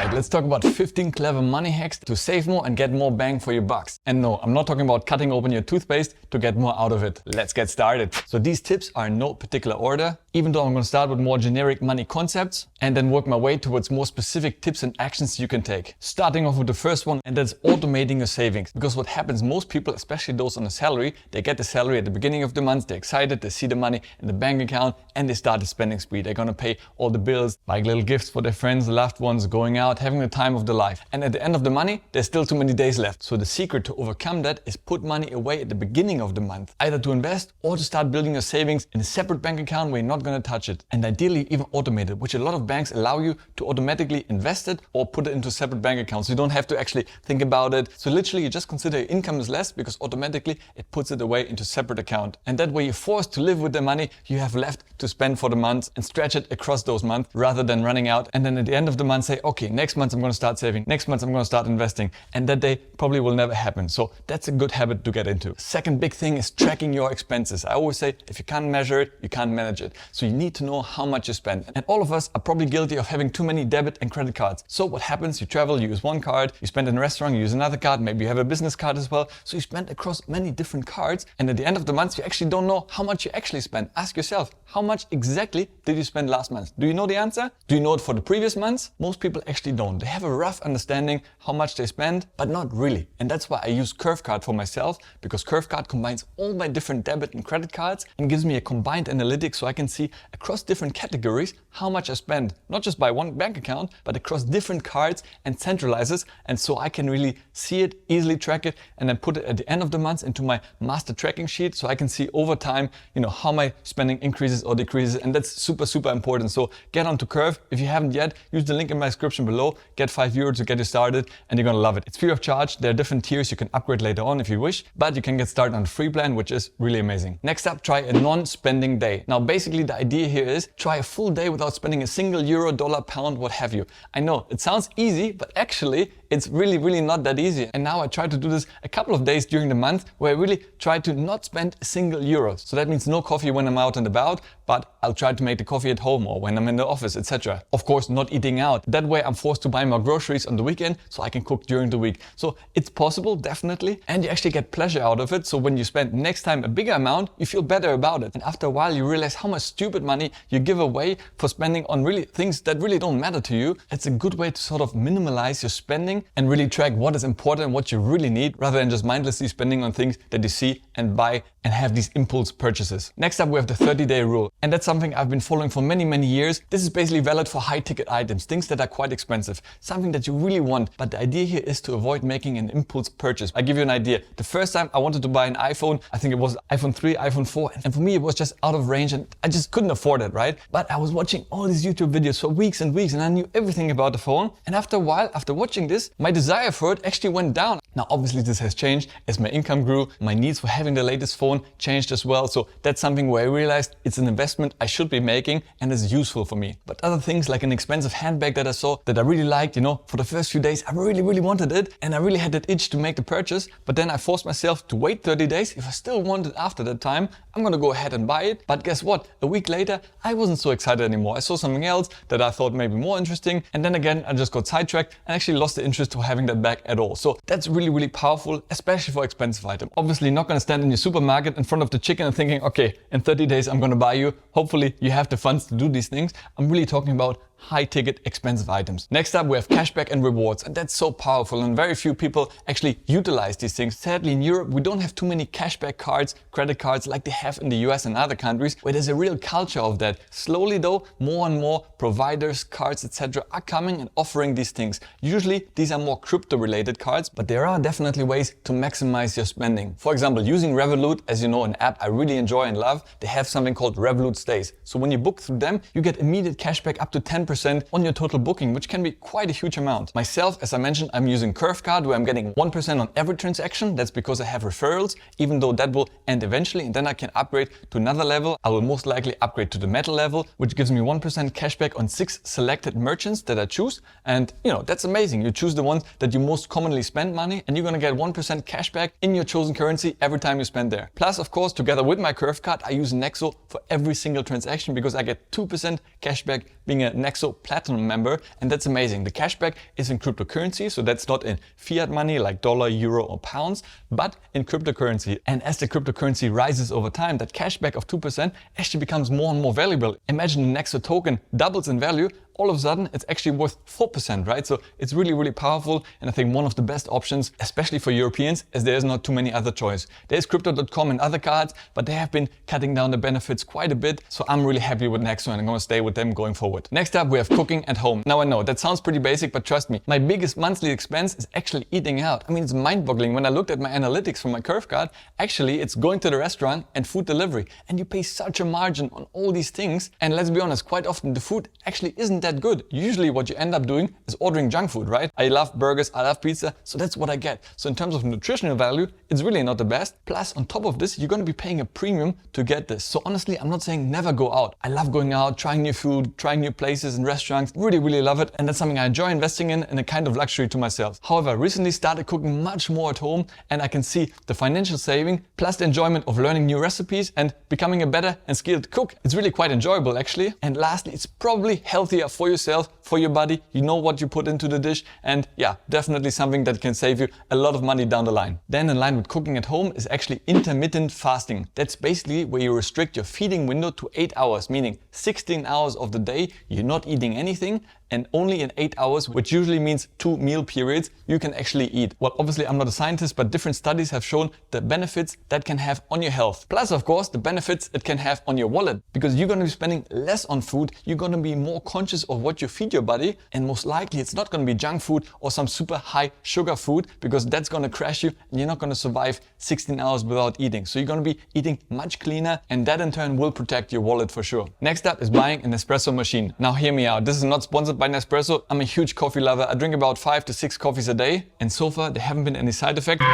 Alright, let's talk about 15 clever money hacks to save more and get more bang for your bucks. And no, I'm not talking about cutting open your toothpaste to get more out of it. Let's get started. So these tips are in no particular order, even though I'm going to start with more generic money concepts and then work my way towards more specific tips and actions you can take. Starting off with the first one, and that's automating your savings. Because what happens, most people, especially those on a salary, they get the salary at the beginning of the month, they're excited, they see the money in the bank account and they start the spending spree. They're going to pay all the bills, buy little gifts for their friends, the loved ones, going out, having the time of their life. And at the end of the money, there's still too many days left. So the secret to overcome that is put money away at the beginning of the month, either to invest or to start building your savings in a separate bank account where you're not going to touch it. And ideally even automate it, which a lot of banks allow you to automatically invest it or put it into separate bank accounts. So you don't have to actually think about it. So literally you just consider your income is less because automatically it puts it away into separate account. And that way you're forced to live with the money you have left to spend for the month and stretch it across those months rather than running out. And then at the end of the month say, okay, next month I'm going to start saving. Next month I'm going to start investing. And that day probably will never happen. So that's a good habit to get into. Second big thing is tracking your expenses. I always say, if you can't measure it, you can't manage it. So you need to know how much you spend. And all of us are probably guilty of having too many debit and credit cards. So what happens? You travel, you use one card, you spend in a restaurant, you use another card, maybe you have a business card as well. So you spend across many different cards. And at the end of the month, you actually don't know how much you actually spend. Ask yourself, how much exactly did you spend last month? Do you know the answer? Do you know it for the previous months? Most people actually don't. They have a rough understanding how much they spend, but not really. And that's why I use Curvecard for myself, because Curvecard combines all my different debit and credit cards and gives me a combined analytics so I can see across different categories how much I spend, not just by one bank account, but across different cards and centralizes. And so I can really see it, easily track it, and then put it at the end of the month into my master tracking sheet so I can see over time, how my spending increases or decreases. And that's super, super important. So get onto Curve. If you haven't yet, use the link in my description below. Get €5 to get you started and you're going to love it. It's free of charge. There are different tiers you can upgrade later on if you wish, but you can get started on the free plan, which is really amazing. Next up, try a non-spending day. Now, basically the idea here is try a full day without spending a single euro, dollar, pound, what have you. I know it sounds easy, but actually it's really not that easy. And now I try to do this a couple of days during the month where I really try to not spend a single euro. So that means no coffee when I'm out and about, but I'll try to make the coffee at home or when I'm in the office, etc. Of course, not eating out. That way I'm forced to buy more groceries on the weekend so I can cook during the week. So it's possible, definitely. And you actually get pleasure out of it. So when you spend next time a bigger amount, you feel better about it. And after a while, you realize how much stupid money you give away for spending on really things that really don't matter to you. It's a good way to sort of minimalize your spending and really track what is important and what you really need rather than just mindlessly spending on things that you see and buy and have these impulse purchases. Next up, we have the 30-day rule. And that's something I've been following for many years. This is basically valid for high ticket items, things that are quite expensive, something that you really want. But the idea here is to avoid making an impulse purchase. I give you an idea. The first time I wanted to buy an iPhone, I think it was iPhone 3, iPhone 4. And for me, it was just out of range and I just couldn't afford it, right? But I was watching all these YouTube videos for weeks and weeks and I knew everything about the phone. And after a while, after watching this, my desire for it actually went down. Now, obviously this has changed as my income grew. My needs for having the latest phone changed as well. So that's something where I realized it's an investment I should be making and is useful for me. But other things like an expensive handbag that I saw that I really liked, for the first few days, I really wanted it and I really had that itch to make the purchase. But then I forced myself to wait 30 days. If I still want it after that time, I'm going to go ahead and buy it. But guess what? A week later, I wasn't so excited anymore. I saw something else that I thought maybe more interesting. And then again, I just got sidetracked and actually lost the interest to having that bag at all. So that's really powerful, especially for expensive items. Obviously not going to stand in your supermarket in front of the chicken and thinking, okay, in 30 days, I'm going to buy you. Hopefully you have the funds to do these things. I'm really talking about high ticket expensive items. Next up, we have cashback and rewards, and that's so powerful and very few people actually utilize these things. Sadly, in Europe, we don't have too many cashback cards, credit cards like they have in the US and other countries where there's a real culture of that. Slowly though, more and more providers, cards, etc. are coming and offering these things. Usually these are more crypto related cards, but there are definitely ways to maximize your spending. For example, using Revolut, as you know, an app I really enjoy and love, they have something called Revolut Stays. So when you book through them, you get immediate cashback up to 10% on your total booking, which can be quite a huge amount. Myself, as I mentioned, I'm using Curvecard where I'm getting 1% on every transaction. That's because I have referrals, even though that will end eventually and then I can upgrade to another level. I will most likely upgrade to the metal level, which gives me 1% cashback on 6 selected merchants that I choose. And that's amazing. You choose the ones that you most commonly spend money and you're going to get 1% cashback in your chosen currency every time you spend there. Plus, of course, together with my Curvecard, I use Nexo for every single transaction because I get 2% cashback being a Nexo Nexo Platinum member, and that's amazing. The cashback is in cryptocurrency, so that's not in fiat money like dollar, euro or pounds, but in cryptocurrency. And as the cryptocurrency rises over time, that cashback of 2% actually becomes more and more valuable. Imagine the Nexo token doubles in value, all of a sudden it's actually worth 4%, right? So it's really, really powerful, and I think one of the best options, especially for Europeans, as there's not too many other choice. There's Crypto.com and other cards, but they have been cutting down the benefits quite a bit, so I'm really happy with Nexo and I'm gonna stay with them going forward. Next up, we have cooking at home. Now I know that sounds pretty basic, but trust me, my biggest monthly expense is actually eating out. I mean, it's mind-boggling. When I looked at my analytics from my Curve card, actually it's going to the restaurant and food delivery, and you pay such a margin on all these things. And let's be honest, quite often the food actually isn't that good. Usually what you end up doing is ordering junk food, right? I love burgers, I love pizza, so that's what I get. So in terms of nutritional value, it's really not the best. Plus, on top of this, you're gonna be paying a premium to get this. So honestly, I'm not saying never go out. I love going out, trying new food, trying new places and restaurants. Really, really love it. And that's something I enjoy investing in and a kind of luxury to myself. However, I recently started cooking much more at home, and I can see the financial saving plus the enjoyment of learning new recipes and becoming a better and skilled cook. It's really quite enjoyable actually. And lastly, it's probably healthier for yourself, for your body. You know what you put into the dish, and yeah, definitely something that can save you a lot of money down the line. Then in line with cooking at home is actually intermittent fasting. That's basically where you restrict your feeding window to 8 hours, meaning 16 hours of the day you're not eating anything, and only in 8 hours, which usually means 2 meal periods, you can actually eat. Well, obviously I'm not a scientist, but different studies have shown the benefits that can have on your health. Plus, of course, the benefits it can have on your wallet, because you're going to be spending less on food, you're going to be more conscious of what you feed your body, and most likely it's not going to be junk food or some super high sugar food, because that's going to crash you and you're not going to survive 16 hours without eating. So you're going to be eating much cleaner, and that in turn will protect your wallet for sure. Next up is buying an espresso machine. Now hear me out, this is not sponsored by Nespresso. I'm a huge coffee lover. I drink about 5 to 6 coffees a day, and so far there haven't been any side effects.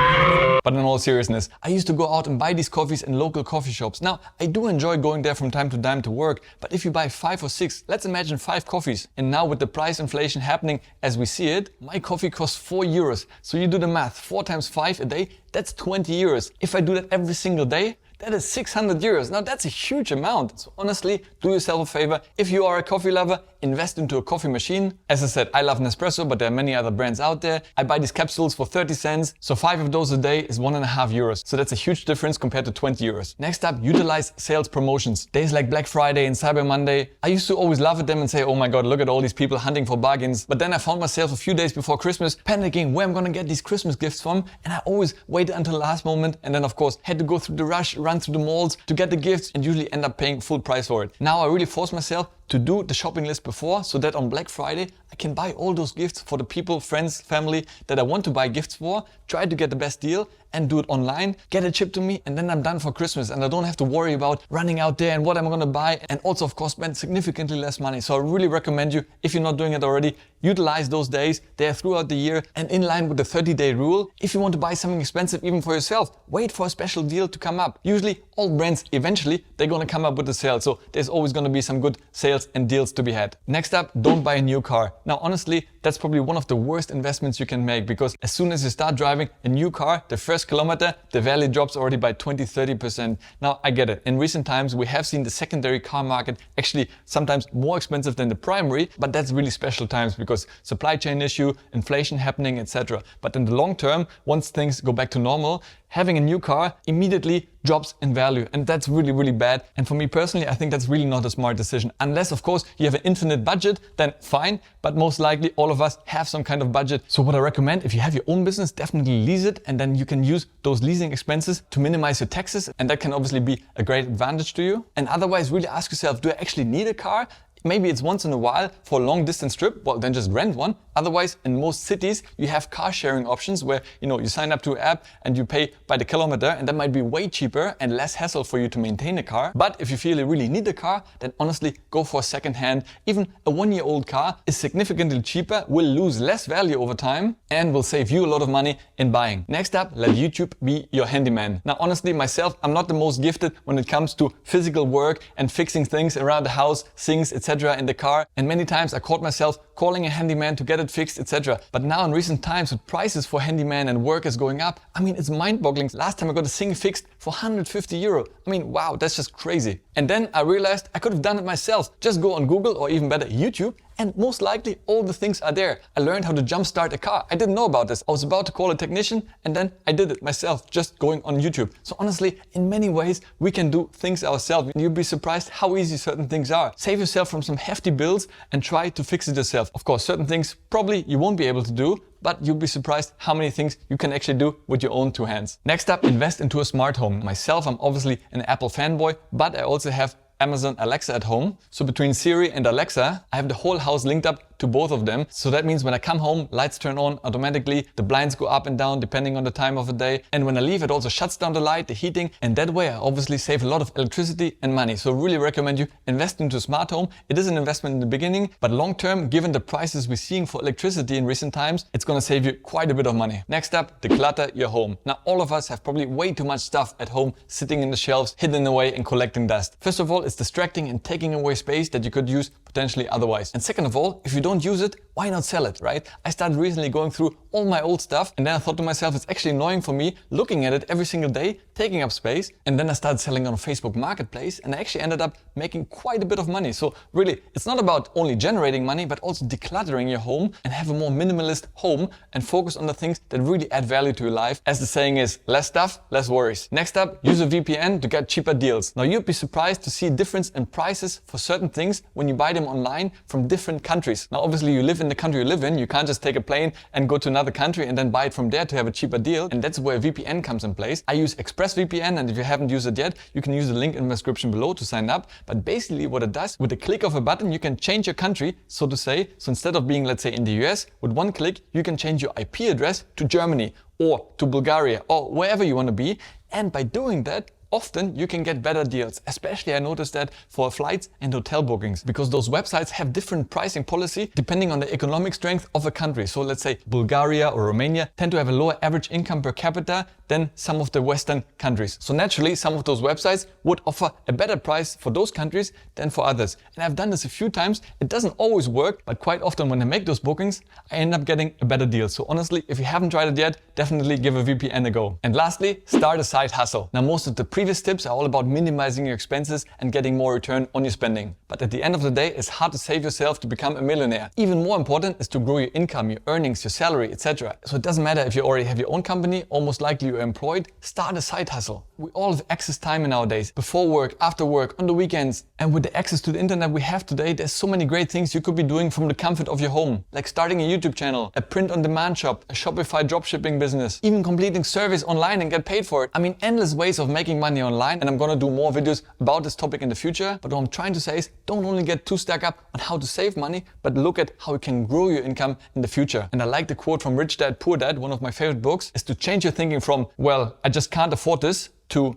But in all seriousness, I used to go out and buy these coffees in local coffee shops. Now, I do enjoy going there from time to time to work, but if you buy 5 or 6, let's imagine 5 coffees. And now with the price inflation happening as we see it, my coffee costs 4 euros. So you do the math, 4 times 5 a day, that's 20 euros. If I do that every single day, that is 600 euros. Now that's a huge amount. So honestly, do yourself a favor. If you are a coffee lover, invest into a coffee machine. As I said, I love Nespresso, but there are many other brands out there. I buy these capsules for 30 cents. So 5 of those a day is 1.5 euros. So that's a huge difference compared to 20 euros. Next up, utilize sales promotions. Days like Black Friday and Cyber Monday. I used to always laugh at them and say, oh my God, look at all these people hunting for bargains. But then I found myself a few days before Christmas panicking where I'm gonna get these Christmas gifts from. And I always waited until the last moment, and then of course had to go through the rush, run through the malls to get the gifts, and usually end up paying full price for it. Now I really force myself to do the shopping list before, so that on Black Friday I can buy all those gifts for the people, friends, family that I want to buy gifts for, try to get the best deal and do it online, get it shipped to me, and then I'm done for Christmas and I don't have to worry about running out there and what I'm gonna buy, and also of course spend significantly less money. So I really recommend you, if you're not doing it already, utilize those days. They are throughout the year and in line with the 30-day rule. If you want to buy something expensive even for yourself, wait for a special deal to come up. Usually all brands eventually they're gonna come up with a sale, so there's always gonna be some good sales and deals to be had. Next up, don't buy a new car. Now honestly, that's probably one of the worst investments you can make, because as soon as you start driving a new car, the first kilometer, the value drops already by 20-30%. Now I get it. In recent times, we have seen the secondary car market actually sometimes more expensive than the primary, but that's really special times because supply chain issue, inflation happening, etc. But in the long term, once things go back to normal, having a new car immediately drops in value, and that's really, really bad. And for me personally, I think that's really not a smart decision. Unless, of course, you have an infinite budget, then fine, but most likely all of us have some kind of budget. So what I recommend, if you have your own business, definitely lease it, and then you can use those leasing expenses to minimize your taxes, and that can obviously be a great advantage to you. And otherwise, really ask yourself, do I actually need a car? Maybe it's once in a while for a long distance trip, well then just rent one. Otherwise, in most cities, you have car sharing options where you sign up to an app and you pay by the kilometer, and that might be way cheaper and less hassle for you to maintain a car. But if you feel you really need a car, then honestly go for a second hand. Even a 1-year-old car is significantly cheaper, will lose less value over time, and will save you a lot of money in buying. Next up, let YouTube be your handyman. Now honestly, myself, I'm not the most gifted when it comes to physical work and fixing things around the house, sinks, etc. in the car, and many times I caught myself calling a handyman to get it fixed, etc. But now in recent times, with prices for handyman and workers going up, I mean, it's mind-boggling. Last time I got a sink fixed for 150 euro. I mean, wow, that's just crazy. And then I realized I could have done it myself. Just go on Google, or even better YouTube, And most likely all the things are there. I learned how to jumpstart a car. I didn't know about this. I was about to call a technician and then I did it myself, just going on YouTube. So honestly, in many ways, we can do things ourselves. You'll be surprised how easy certain things are. Save yourself from some hefty bills and try to fix it yourself. Of course, certain things probably you won't be able to do, but you'll be surprised how many things you can actually do with your own two hands. Next up, invest into a smart home. Myself, I'm obviously an Apple fanboy, but I also have Amazon Alexa at home. So between Siri and Alexa, I have the whole house linked up to both of them. So that means when I come home, lights turn on automatically, the blinds go up and down depending on the time of the day. And when I leave, it also shuts down the light, the heating. And that way I obviously save a lot of electricity and money. So really recommend you invest into a smart home. It is an investment in the beginning, but long term, given the prices we're seeing for electricity in recent times, it's going to save you quite a bit of money. Next up, declutter your home. Now, all of us have probably way too much stuff at home sitting in the shelves, hidden away and collecting dust. First of all, it's distracting and taking away space that you could use potentially otherwise. And second of all, if you don't use it, why not sell it, right? I started recently going through all my old stuff and then I thought to myself, it's actually annoying for me looking at it every single day, taking up space. And then I started selling on Facebook Marketplace and I actually ended up making quite a bit of money. So really, it's not about only generating money, but also decluttering your home and have a more minimalist home and focus on the things that really add value to your life. As the saying is, less stuff, less worries. Next up, use a VPN to get cheaper deals. Now you'd be surprised to see a difference in prices for certain things when you buy them online from different countries. Now obviously you live in the country you live in, you can't just take a plane and go to another country and then buy it from there to have a cheaper deal. And that's where VPN comes in place. I use ExpressVPN, and if you haven't used it yet, you can use the link in the description below to sign up. But basically what it does, with the click of a button, you can change your country, so to say. So instead of being, let's say, in the US, with one click, you can change your IP address to Germany or to Bulgaria or wherever you want to be. And by doing that, often you can get better deals. Especially I noticed that for flights and hotel bookings, because those websites have different pricing policy depending on the economic strength of a country. So let's say Bulgaria or Romania tend to have a lower average income per capita than some of the Western countries. So naturally, some of those websites would offer a better price for those countries than for others. And I've done this a few times. It doesn't always work, but quite often when I make those bookings, I end up getting a better deal. So honestly, if you haven't tried it yet, definitely give a VPN a go. And lastly, start a side hustle. Now, most of the previous tips are all about minimizing your expenses and getting more return on your spending. But at the end of the day, it's hard to save yourself to become a millionaire. Even more important is to grow your income, your earnings, your salary, etc. So it doesn't matter if you already have your own company or most likely you're employed, start a side hustle. We all have access time nowadays, before work, after work, on the weekends. And with the access to the internet we have today, there's so many great things you could be doing from the comfort of your home. Like starting a YouTube channel, a print-on-demand shop, a Shopify dropshipping business, even completing surveys online and get paid for it. I mean, endless ways of making money online, and I'm gonna do more videos about this topic in the future. But what I'm trying to say is, don't only get too stuck up on how to save money, but look at how you can grow your income in the future. And I like the quote from Rich Dad, Poor Dad, one of my favorite books, is to change your thinking from, well, I just can't afford this, to,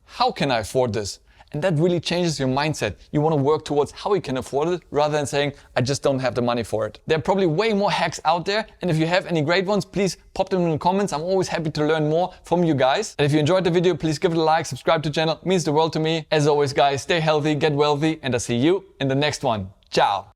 how can I afford this? And that really changes your mindset. You want to work towards how you can afford it rather than saying, I just don't have the money for it. There are probably way more hacks out there. And if you have any great ones, please pop them in the comments. I'm always happy to learn more from you guys. And if you enjoyed the video, please give it a like, subscribe to the channel. It means the world to me. As always, guys, stay healthy, get wealthy, and I'll see you in the next one. Ciao.